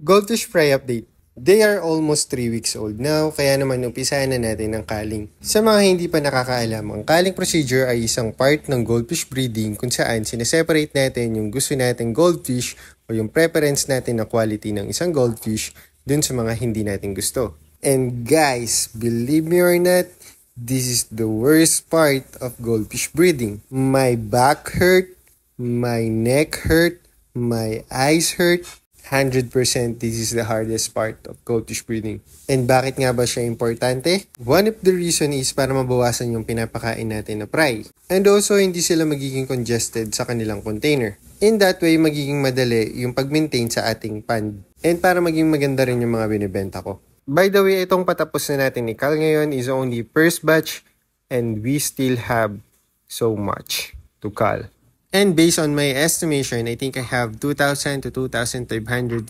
Goldfish fry update. They are almost 3 weeks old now, kaya naman umpisahan na natin ang culling. Sa mga hindi pa nakakaalam, ang culling procedure ay isang part ng goldfish breeding kung saan sineseparate natin yung gusto nating goldfish o yung preference natin na quality ng isang goldfish dun sa mga hindi natin gusto. And guys, believe me or not, this is the worst part of goldfish breeding. My back hurt, my neck hurt, my eyes hurt. 100% this is the hardest part of goldfish breeding. And bakit nga ba siya importante? One of the reason is para mabawasan yung pinapakain natin na fry. And also, hindi sila magiging congested sa kanilang container. In that way, magiging madali yung pag-maintain sa ating pan. And para maging maganda rin yung mga binibenta ko. By the way, itong patapos na natin i-cull ngayon is only first batch and we still have so much to cull. And based on my estimation, I think I have 2,000 to 2,500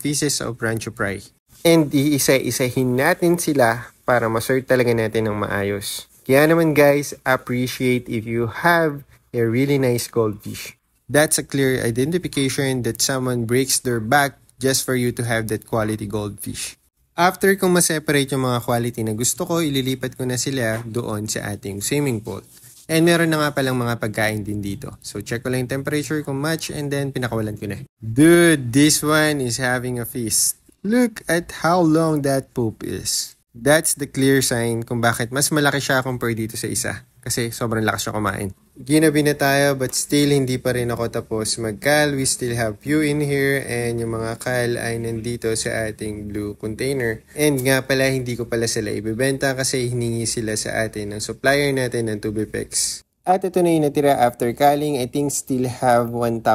pieces of Rancho Fry. And iisa-isahin natin sila para masort talaga natin ng maayos. Kaya naman guys, appreciate if you have a really nice goldfish. That's a clear identification that someone breaks their back just for you to have that quality goldfish. After kong ma-separate yung mga quality na gusto ko, ililipat ko na sila doon sa ating swimming pool. And meron na nga palang mga pagkain din dito. So check ko lang yung temperature kung match and then pinakawalan ko na. Dude, this one is having a feast. Look at how long that poop is. That's the clear sign kung bakit mas malaki siya compare dito sa isa. Kasi sobrang lakas siya kumain. Ginabi na tayo but still hindi pa rin ako tapos mag-cull. We still have few in here and yung mga cull ay nandito sa ating blue container. And nga pala hindi ko pala sila ibibenta kasi hiningi sila sa atin ng supplier natin ng Tubipex. At ito na yung natira after culling. I think still have 1,000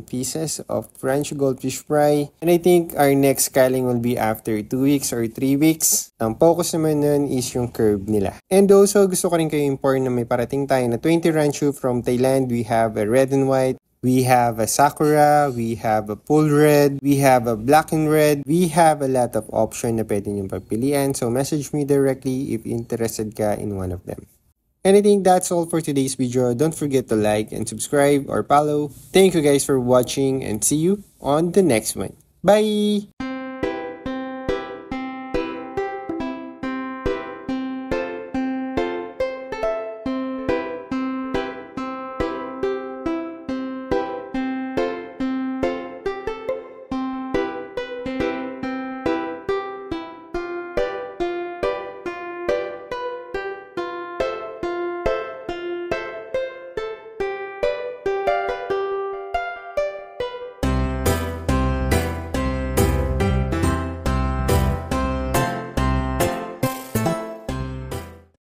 pieces of French goldfish fry. And I think our next culling will be after 2 weeks or 3 weeks. Ang focus naman nun is yung curve nila. And also gusto ko rin kayo inform na may parating tayo na 20 Rancho from Thailand. We have a red and white. We have a Sakura, we have a full red, we have a black and red, we have a lot of option na pwede nyo pagpilian. So message me directly if interested ka in one of them. And I think that's all for today's video. Don't forget to like and subscribe or follow. Thank you guys for watching and see you on the next one. Bye!